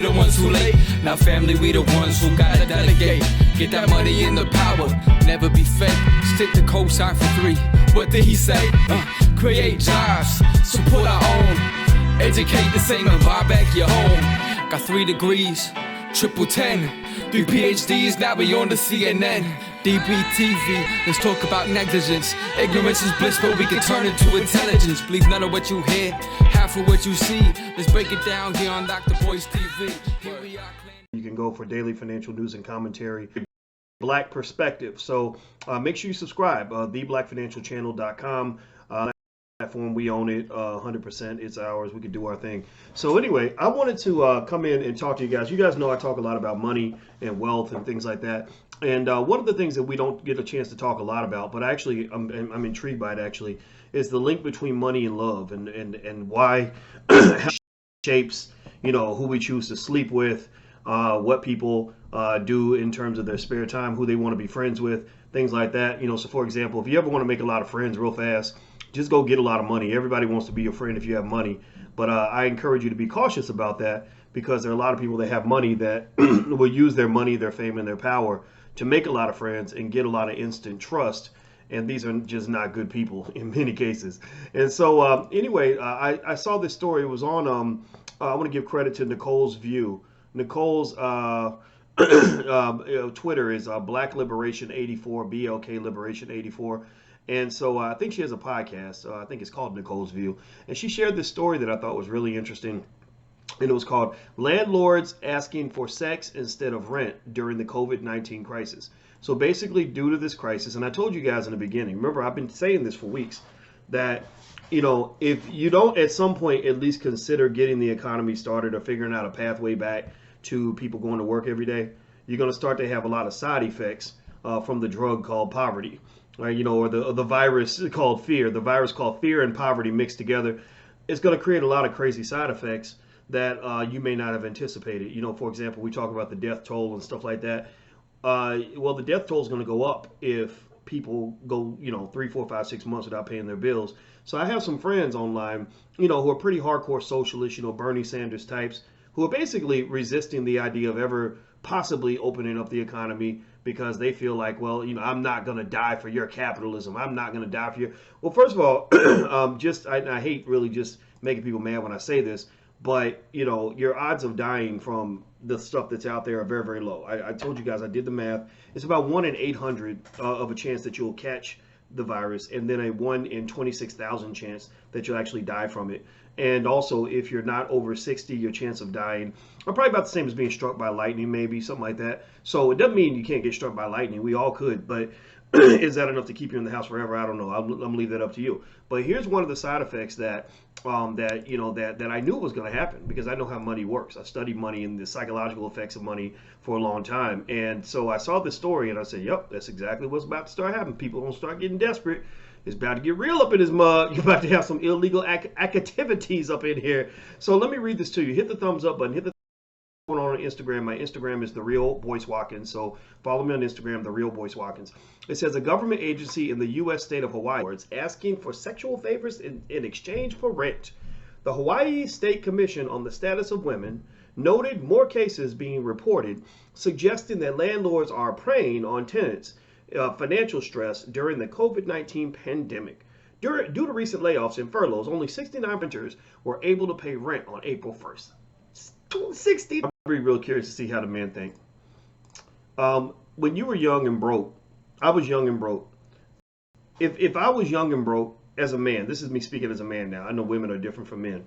the ones who late. Now family, we the ones who gotta delegate. Get that money in the power, never be fake. Stick to cosign for 3. What did he say? Create jobs, support our own. Educate the same and buy back your home. Got 3 degrees, triple 10. 3 PhDs, now we on the CNN. DBTV, let's talk about negligence. Ignorance is bliss, but we can turn it to intelligence. Believe none of what you hear, half of what you see. Let's break it down here on Dr. Boy's TV. Here we are. You can go for daily financial news and commentary. Black perspective. So make sure you subscribe. TheBlackFinancialChannel.com. Platform, we own it 100%. It's ours. We can do our thing. So anyway, I wanted to come in and talk to you guys. You guys know I talk a lot about money and wealth and things like that. And one of the things that we don't get a chance to talk a lot about, but actually I'm intrigued by it actually, is the link between money and love, and why it shapes, you know, who we choose to sleep with, what people do in terms of their spare time, who they want to be friends with, things like that. You know, so for example, if you ever want to make a lot of friends real fast, just go get a lot of money. Everybody wants to be your friend if you have money. But I encourage you to be cautious about that, because there are a lot of people that have money that will use their money, their fame, and their power to make a lot of friends and get a lot of instant trust. And these are just not good people in many cases. And so anyway, I saw this story. It was on, I want to give credit to Nicole's View. Nicole's Twitter is Black Liberation 84, BLK Liberation 84. And so I think she has a podcast. I think it's called Nicole's View. And she shared this story that I thought was really interesting. And it was called Landlords Asking for Sex Instead of Rent During the COVID-19 Crisis. So basically, due to this crisis, and I told you guys in the beginning, remember, I've been saying this for weeks, that, you know, if you don't at some point at least consider getting the economy started or figuring out a pathway back to people going to work every day, you're going to start to have a lot of side effects from the drug called poverty. Right, you know, or the virus called fear. The virus called fear and poverty mixed together. It's going to create a lot of crazy side effects that you may not have anticipated. You know, for example, we talk about the death toll and stuff like that. Well, the death toll is going to go up if people go, you know, 3, 4, 5, 6 months without paying their bills. So I have some friends online, you know, who are pretty hardcore socialists, you know, Bernie Sanders types, who are basically resisting the idea of ever possibly opening up the economy, because they feel like, well, you know, I'm not going to die for your capitalism. I'm not going to die for your. Well, first of all, I hate really just making people mad when I say this, but, you know, your odds of dying from the stuff that's out there are very, very low. I told you guys, I did the math. It's about 1 in 800 of a chance that you'll catch the virus, and then a 1 in 26,000 chance that you'll actually die from it. And also, if you're not over 60, your chance of dying are probably about the same as being struck by lightning, maybe something like that. So it doesn't mean you can't get struck by lightning. We all could, but is that enough to keep you in the house forever? I don't know. I'm gonna leave that up to you. But here's one of the side effects that that I knew was going to happen, because I know how money works. I studied money and the psychological effects of money for a long time. And so I saw this story and I said, yep, that's exactly what's about to start happening. People are going to start getting desperate. It's about to get real up in his mug. You're about to have some illegal activities up in here. So let me read this to you. Hit the thumbs up button. Hit the on Instagram. My Instagram is The Real Boyce Watkins. So follow me on Instagram, The Real Boyce Watkins. It says a government agency in the U.S. state of Hawaii is asking for sexual favors in exchange for rent. The Hawaii State Commission on the Status of Women noted more cases being reported, suggesting that landlords are preying on tenants' financial stress during the COVID-19 pandemic. Due to recent layoffs and furloughs, only 69 renters were able to pay rent on April 1st. 60. I'm really real curious to see how the men think. When you were young and broke, I was young and broke. If I was young and broke as a man, this is me speaking as a man now. I know women are different from men.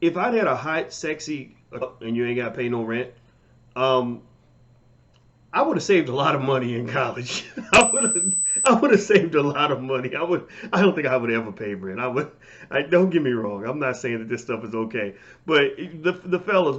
If I'd had a hot, sexy, and you ain't got to pay no rent, I would have saved a lot of money in college. I would have saved a lot of money. I don't think I would ever pay rent. Don't get me wrong. I'm not saying that this stuff is okay, but the fellas,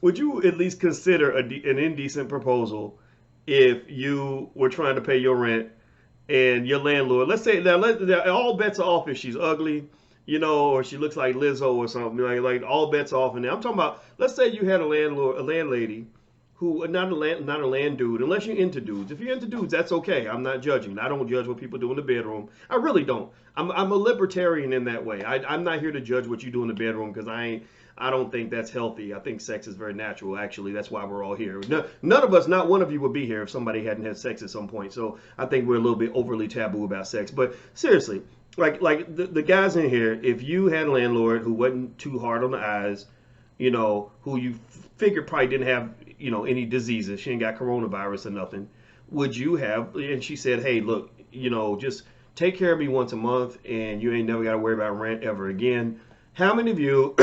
would you at least consider an indecent proposal if you were trying to pay your rent and your landlord, let's say that all bets are off if she's ugly, you know, or she looks like Lizzo or something, like all bets off. And I'm talking about, let's say you had a landlady who, not a land dude, unless you're into dudes. If you're into dudes, that's okay. I'm not judging. I don't judge what people do in the bedroom. I really don't. I'm a libertarian in that way. I'm not here to judge what you do in the bedroom, because I I don't think that's healthy. I think sex is very natural, actually. That's why we're all here. None of us, not one of you would be here if somebody hadn't had sex at some point. So I think we're a little bit overly taboo about sex. But seriously, like the guys in here, if you had a landlord who wasn't too hard on the eyes, who you figured probably didn't have, any diseases, she ain't got coronavirus or nothing, would you have, and she said, hey, look, just take care of me once a month and you ain't never got to worry about rent ever again. How many of you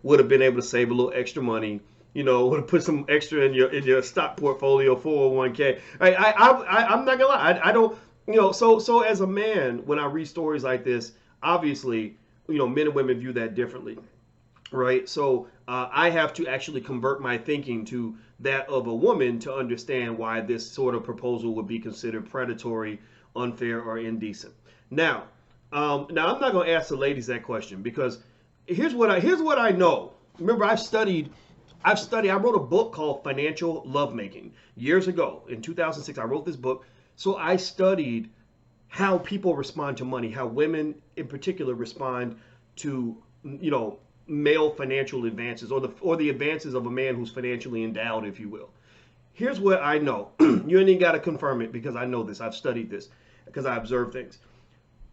would have been able to save a little extra money, would have put some extra in your stock portfolio, 401k? I'm not gonna lie. I don't, so as a man, when I read stories like this, obviously, men and women view that differently. Right. So I have to actually convert my thinking to that of a woman to understand why this sort of proposal would be considered predatory, unfair, or indecent. Now I'm not going to ask the ladies that question, because here's what I know. Remember, I wrote a book called Financial Lovemaking years ago. In 2006, I wrote this book. So I studied how people respond to money, how women in particular respond to, male financial advances, or the advances of a man who's financially endowed, if you will. Here's what I know. You ain't got to confirm it, because I know this. I've studied this because I observe things.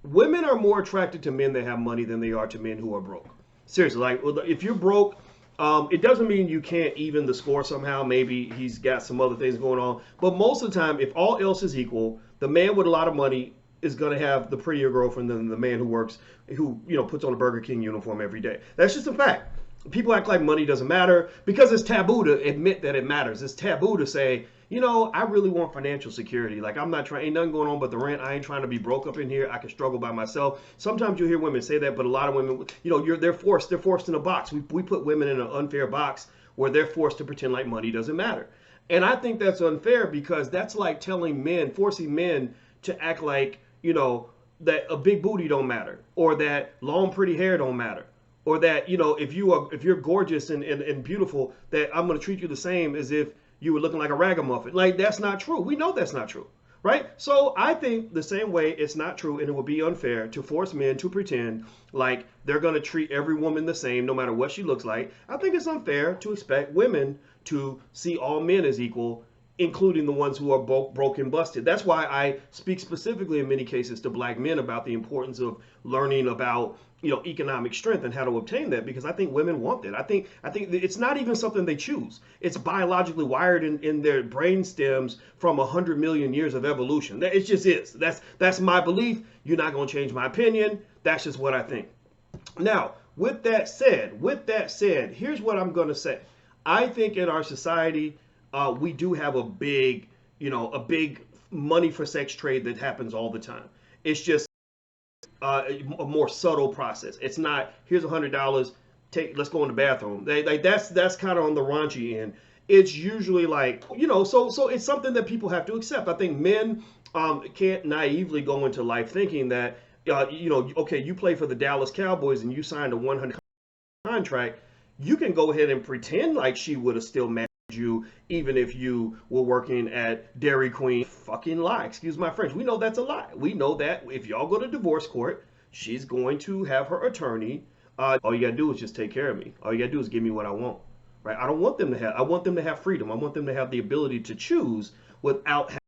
Women are more attracted to men that have money than they are to men who are broke. Seriously, like, if you're broke, it doesn't mean you can't even the score somehow. Maybe he's got some other things going on. But most of the time, if all else is equal, the man with a lot of money is going to have the prettier girlfriend than the man who puts on a Burger King uniform every day. That's just a fact. People act like money doesn't matter because it's taboo to admit that it matters. It's taboo to say, I really want financial security. Like, I'm not trying, ain't nothing going on but the rent. I ain't trying to be broke up in here. I can struggle by myself. Sometimes you hear women say that, but a lot of women, they're forced in a box. We put women in an unfair box where they're forced to pretend like money doesn't matter. And I think that's unfair, because that's like forcing men to act like, that a big booty don't matter, or that long pretty hair don't matter, or that if you're gorgeous and beautiful, that I'm going to treat you the same as if you were looking like a ragamuffin. Like, that's not true. We know that's not true, right? So I think the same way it's not true, and it would be unfair to force men to pretend like they're going to treat every woman the same no matter what she looks like. I think it's unfair to expect women to see all men as equal, including the ones who are broke and busted. That's why I speak specifically in many cases to black men about the importance of learning about economic strength and how to obtain that, because I think women want that. I think it's not even something they choose. It's biologically wired in their brain stems from 100 million years of evolution. It just is. That's my belief. You're not going to change my opinion. That's just what I think. Now, with that said, here's what I'm going to say. I think in our society, we do have a big money for sex trade that happens all the time. It's just a more subtle process. It's not, here's $100, let's go in the bathroom. That's kind of on the raunchy end. It's usually like, so it's something that people have to accept. I think men can't naively go into life thinking that, okay, you play for the Dallas Cowboys and you signed a 100 contract. You can go ahead and pretend like she would have still married you even if you were working at Dairy Queen. Fucking lie. Excuse my French. We know that's a lie. We know that if y'all go to divorce court, she's going to have her attorney. All you gotta do is just take care of me. All you gotta do is give me what I want. Right? I want them to have freedom. I want them to have the ability to choose without having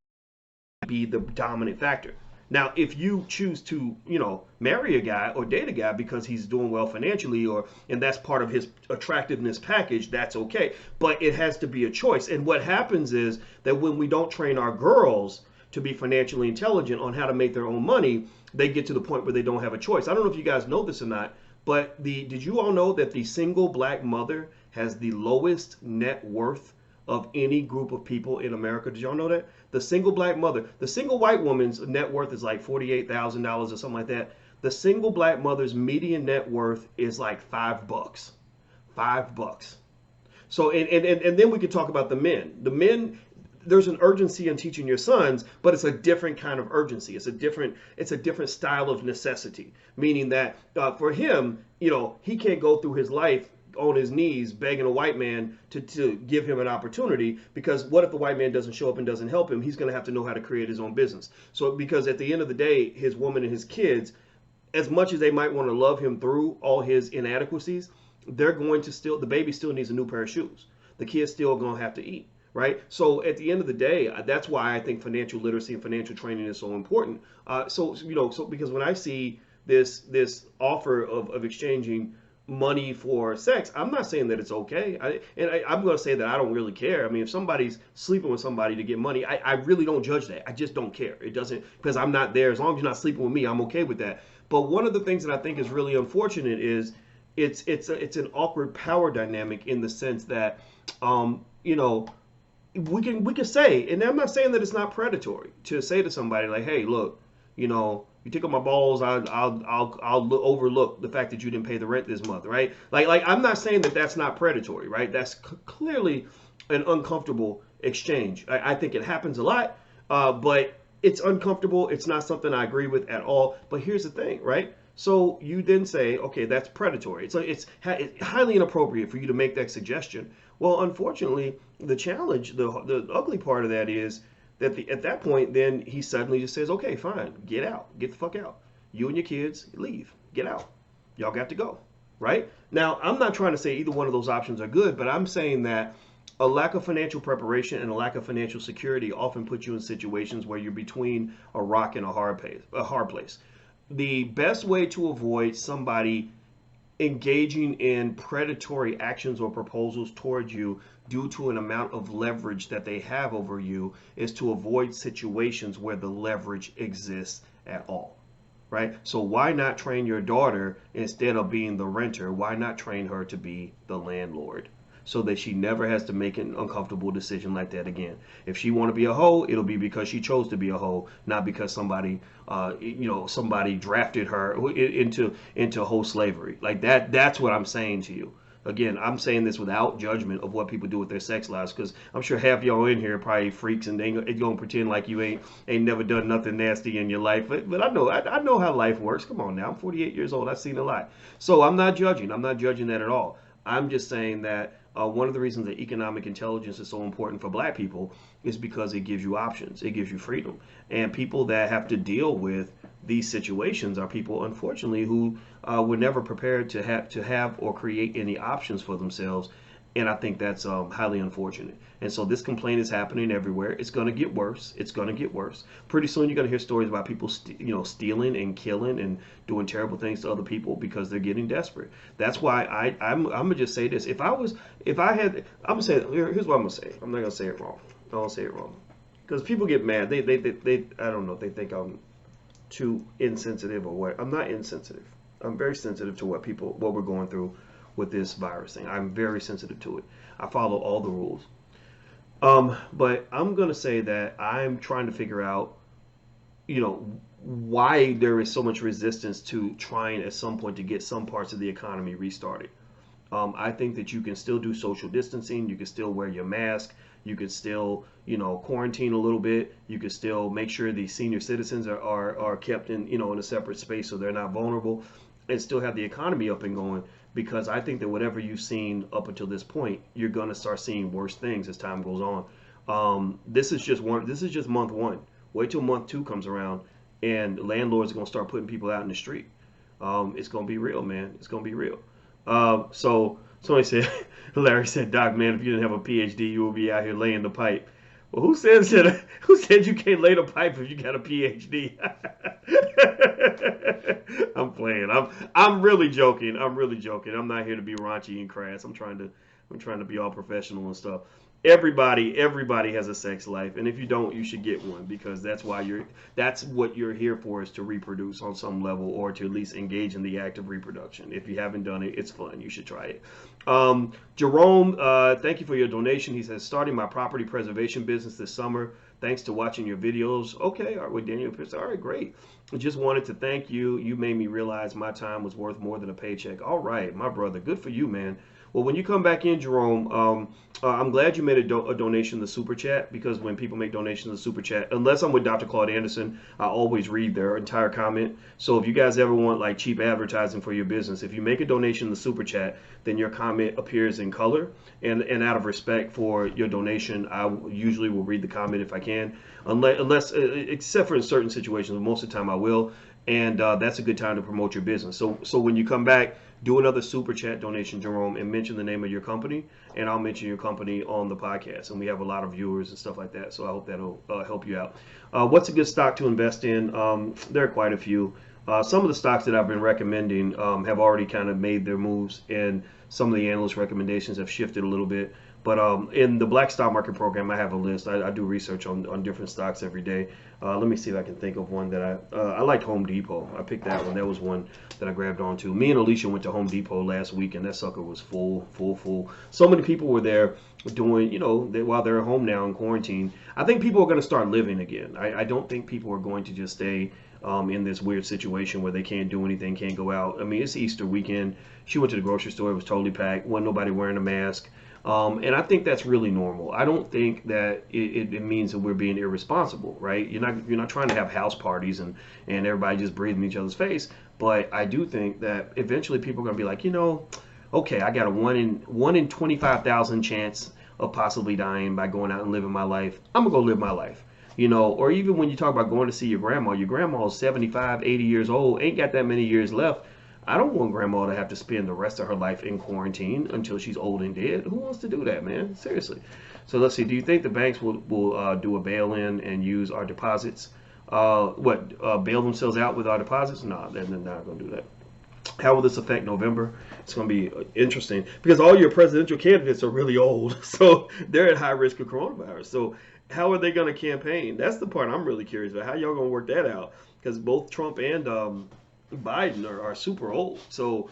to be the dominant factor. Now, if you choose to, marry a guy or date a guy because he's doing well financially, and that's part of his attractiveness package, that's okay. But it has to be a choice. And what happens is that when we don't train our girls to be financially intelligent on how to make their own money, they get to the point where they don't have a choice. I don't know if you guys know this or not, but did you all know that the single black mother has the lowest net worth of any group of people in America? Did y'all know that? The single black mother, the single white woman's net worth is like $48,000 or something like that. The single black mother's median net worth is like $5. $5. So, and then we could talk about the men. The men, there's an urgency in teaching your sons, but it's a different kind of urgency. It's a different style of necessity, meaning that for him, he can't go through his life on his knees begging a white man to give him an opportunity, because what if the white man doesn't show up and doesn't help him? He's going to have to know how to create his own business. So because at the end of the day, his woman and his kids, as much as they might want to love him through all his inadequacies, the baby still needs a new pair of shoes. The kid's still going to have to eat, right? So at the end of the day, that's why I think financial literacy and financial training is so important. So because when I see this offer of exchanging money for sex, I'm not saying that it's okay. I'm going to say that I don't really care. I mean, if somebody's sleeping with somebody to get money, I really don't judge that. I just don't care. It doesn't, because I'm not there. As long as you're not sleeping with me, I'm okay with that. But one of the things that I think is really unfortunate is it's an awkward power dynamic in the sense that you know, we can say, and I'm not saying that it's not predatory to say to somebody like, hey, look, you tickle my balls, I'll overlook the fact that you didn't pay the rent this month, right? Like I'm not saying that that's not predatory, right? That's clearly an uncomfortable exchange. I think it happens a lot, but it's uncomfortable. It's not something I agree with at all. But here's the thing, right? So you then say, okay, that's predatory. It's highly inappropriate for you to make that suggestion. Well, unfortunately, the challenge, the ugly part of that is that at that point, then he suddenly just says, okay, fine, get out, get the fuck out. You and your kids, leave, get out. Y'all got to go, right? Now, I'm not trying to say either one of those options are good, but I'm saying that a lack of financial preparation and a lack of financial security often puts you in situations where you're between a rock and a hard place. The best way to avoid somebody engaging in predatory actions or proposals towards you due to an amount of leverage that they have over you is to avoid situations where the leverage exists at all, right? So why not train your daughter instead of being the renter? Why not train her to be the landlord, so that she never has to make an uncomfortable decision like that again? If she want to be a hoe, it'll be because she chose to be a hoe, not because somebody drafted her into hoe slavery. Like that's what I'm saying to you. Again, I'm saying this without judgment of what people do with their sex lives, because I'm sure half y'all in here are probably freaks and they gonna pretend like you ain't never done nothing nasty in your life. But I know how life works. Come on now, I'm 48 years old. I've seen a lot. So I'm not judging. I'm not judging that at all. I'm just saying that one of the reasons that economic intelligence is so important for black people is because it gives you options. It gives you freedom. And people that have to deal with these situations are people, unfortunately, who were never prepared to have or create any options for themselves. And I think that's highly unfortunate. And so this complaint is happening everywhere. It's going to get worse. It's going to get worse. Pretty soon you're going to hear stories about people stealing and killing and doing terrible things to other people because they're getting desperate. That's why I'm going to just say this. I'm going to say, here's what I'm going to say. I'm not going to say it wrong. I don't say it wrong. Because people get mad. They I don't know. They think I'm too insensitive or what. I'm not insensitive. I'm very sensitive to what we're going through with this virus thing. I'm very sensitive to it. I follow all the rules. But I'm going to say that I'm trying to figure out, why there is so much resistance to trying at some point to get some parts of the economy restarted. I think that you can still do social distancing. You can still wear your mask. You could still, quarantine a little bit. You could still make sure the senior citizens are kept in a separate space so they're not vulnerable, and still have the economy up and going. Because I think that whatever you've seen up until this point, you're going to start seeing worse things as time goes on. This is just month one. Wait till month two comes around, and landlords are going to start putting people out in the street. It's going to be real, man. It's going to be real. So somebody said, Larry said, Doc, man, if you didn't have a PhD, you would be out here laying the pipe. Well, who said you can't lay the pipe if you got a PhD? I'm playing. I'm really joking. I'm not here to be raunchy and crass. I'm trying to be all professional and stuff. Everybody has a sex life, and if you don't, you should get one, because that's what you're here for, is to reproduce on some level, or to at least engage in the act of reproduction. If you haven't done it, it's fun. You should try it. Jerome, thank you for your donation. He says, starting my property preservation business this summer. Thanks to watching your videos. Okay, all right, with Daniel Pierce. All right, great. I just wanted to thank you. You made me realize my time was worth more than a paycheck. All right, my brother. Good for you, man. Well, when you come back in, Jerome, I'm glad you made a donation in the Super Chat, because when people make donations in the Super Chat, unless I'm with Dr. Claude Anderson, I always read their entire comment. So if you guys ever want like cheap advertising for your business, if you make a donation in the Super Chat, then your comment appears in color. And out of respect for your donation, I usually will read the comment if I can, unless except for in certain situations. Most of the time I will. And that's a good time to promote your business. So when you come back, do another super chat donation, Jerome, and mention the name of your company, and I'll mention your company on the podcast. And we have a lot of viewers and stuff like that, so I hope that'll help you out. What's a good stock to invest in? There are quite a few. Some of the stocks that I've been recommending have already kind of made their moves, and some of the analyst recommendations have shifted a little bit. But in the Black Stock Market program, I have a list. I do research on different stocks every day. Let me see if I can think of one that I liked. Home Depot. I picked that one. That was one that I grabbed onto. Me and Alicia went to Home Depot last week, and that sucker was full. So many people were there doing, while they're at home now in quarantine. I think people are going to start living again. I don't think people are going to just stay in this weird situation where they can't do anything, can't go out. I mean, it's Easter weekend. She went to the grocery store. It was totally packed. Wasn't nobody wearing a mask. And I think that's really normal. I don't think that it means that we're being irresponsible, right? You're not trying to have house parties and everybody just breathing in each other's face. But I do think that eventually people are going to be like, okay, I got a 1 in 25,000 chance of possibly dying by going out and living my life. I'm gonna go live my life. Or even when you talk about going to see your grandma is 75, 80 years old, ain't got that many years left. I don't want grandma to have to spend the rest of her life in quarantine until she's old and dead. Who wants to do that, man? Seriously. So let's see. Do you think the banks will do a bail-in and use our deposits? Bail themselves out with our deposits? No, they're not going to do that. How will this affect November? It's going to be interesting because all your presidential candidates are really old. So they're at high risk of coronavirus. So how are they going to campaign? That's the part I'm really curious about. How y'all going to work that out? Because both Trump and Biden are super old, so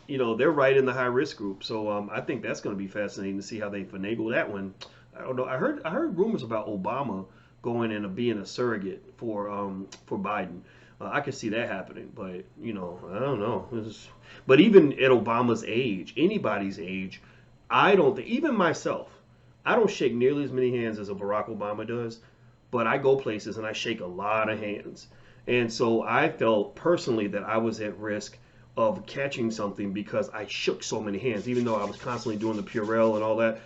they're right in the high risk group. So I think that's going to be fascinating to see how they finagle that one. I don't know. I heard rumors about Obama going and being a surrogate for Biden. I could see that happening, but I don't know. But even at Obama's age, anybody's age, I don't think, even myself, I don't shake nearly as many hands as a Barack Obama does, but I go places and I shake a lot of hands. And so I felt personally that I was at risk of catching something because I shook so many hands, even though I was constantly doing the Purell and all that.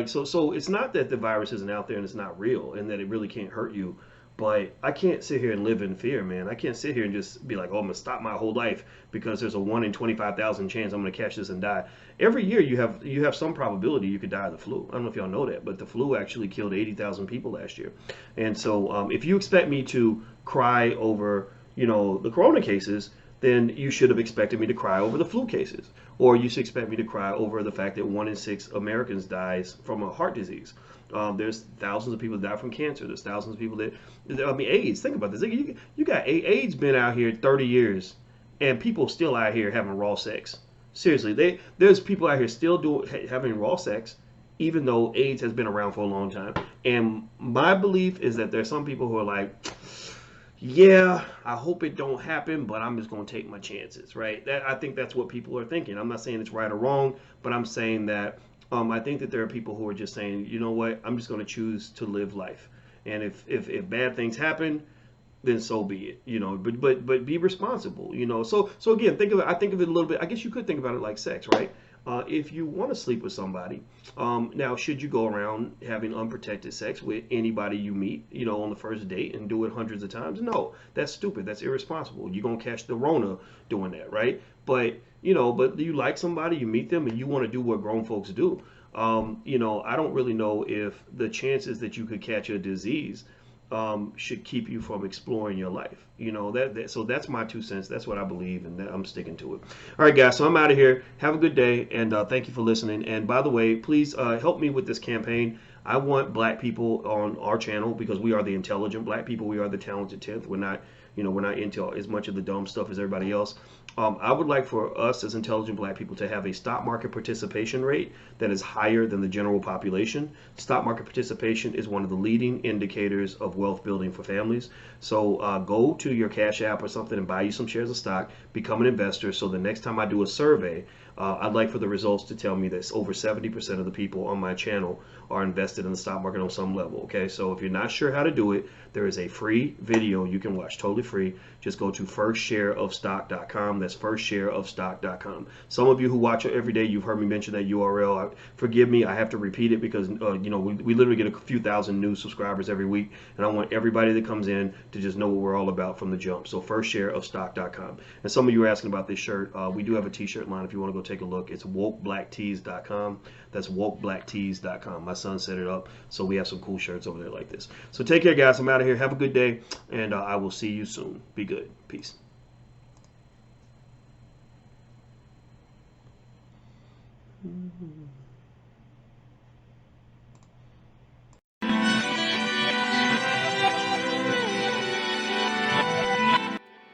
So it's not that the virus isn't out there and it's not real and that it really can't hurt you. But I can't sit here and live in fear, man. I can't sit here and just be like, oh, I'm going to stop my whole life because there's a 1 in 25,000 chance I'm going to catch this and die. Every year you have some probability you could die of the flu. I don't know if y'all know that, but the flu actually killed 80,000 people last year. And so if you expect me to cry over, the corona cases, then you should have expected me to cry over the flu cases. Or you should expect me to cry over the fact that 1 in 6 Americans dies from a heart disease. There's thousands of people that die from cancer. There's thousands of people AIDS. Think about this. You got AIDS been out here 30 years, and people still out here having raw sex. Seriously, there's people out here still having raw sex, even though AIDS has been around for a long time. And my belief is that there's some people who are like, yeah, I hope it don't happen, but I'm just going to take my chances, right? I think that's what people are thinking. I'm not saying it's right or wrong, but I'm saying that I think that there are people who are just saying, you know what, I'm just going to choose to live life. And if bad things happen, then so be it, but be responsible, So again, I think of it a little bit, I guess you could think about it like sex, right? If you want to sleep with somebody, now should you go around having unprotected sex with anybody you meet, on the first date and do it hundreds of times? No, that's stupid. That's irresponsible. You're going to catch the Rona doing that, right? But you like somebody, you meet them, and you want to do what grown folks do. I don't really know if the chances that you could catch a disease should keep you from exploring your life. So that's my 2 cents. That's what I believe, and I'm sticking to it. All right, guys, so I'm out of here. Have a good day, and thank you for listening. And by the way, please help me with this campaign. I want black people on our channel because we are the intelligent black people. We are the talented 10th. We're not into as much of the dumb stuff as everybody else. I would like for us as intelligent black people to have a stock market participation rate that is higher than the general population. Stock market participation is one of the leading indicators of wealth building for families. So go to your Cash App or something and buy you some shares of stock, become an investor. So the next time I do a survey, I'd like for the results to tell me that over 70% of the people on my channel are invested in the stock market on some level. Okay, so if you're not sure how to do it, there is a free video you can watch, totally free. Just go to firstshareofstock.com. That's firstshareofstock.com. Some of you who watch it every day, you've heard me mention that URL. Forgive me, I have to repeat it because you know, we literally get a few thousand new subscribers every week, and I want everybody that comes in to just know what we're all about from the jump. So firstshareofstock.com. And some of you are asking about this shirt. We do have a t-shirt line if you want to go take a look. It's wokeblacktees.com. That's wokeblacktees.com. My son set it up, so we have some cool shirts over there like this. So take care, guys. I'm out of here. Have a good day, and I will see you soon. Be good. Peace.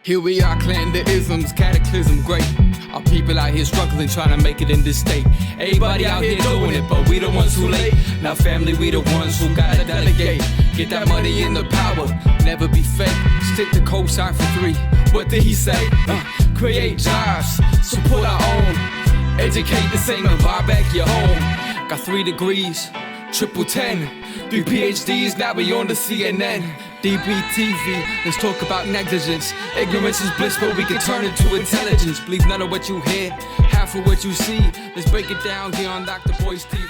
Here we are, clan the isms, cataclysm, great. Our people out here struggling, trying to make it in this state. Everybody out here doing it, but we the ones who late. Now family, we the ones who gotta delegate. Get that money in the power, never be fake. Stick to cosign for 3. What did he say? Create jobs, support our own. Educate the same and buy back your home. Got 3 degrees, triple 10. 3 PhDs, now we on the CNN. DBTV, let's talk about negligence. Ignorance is bliss, but we can turn it to intelligence. Believe none of what you hear, half of what you see. Let's break it down here on Dr. Boy's TV.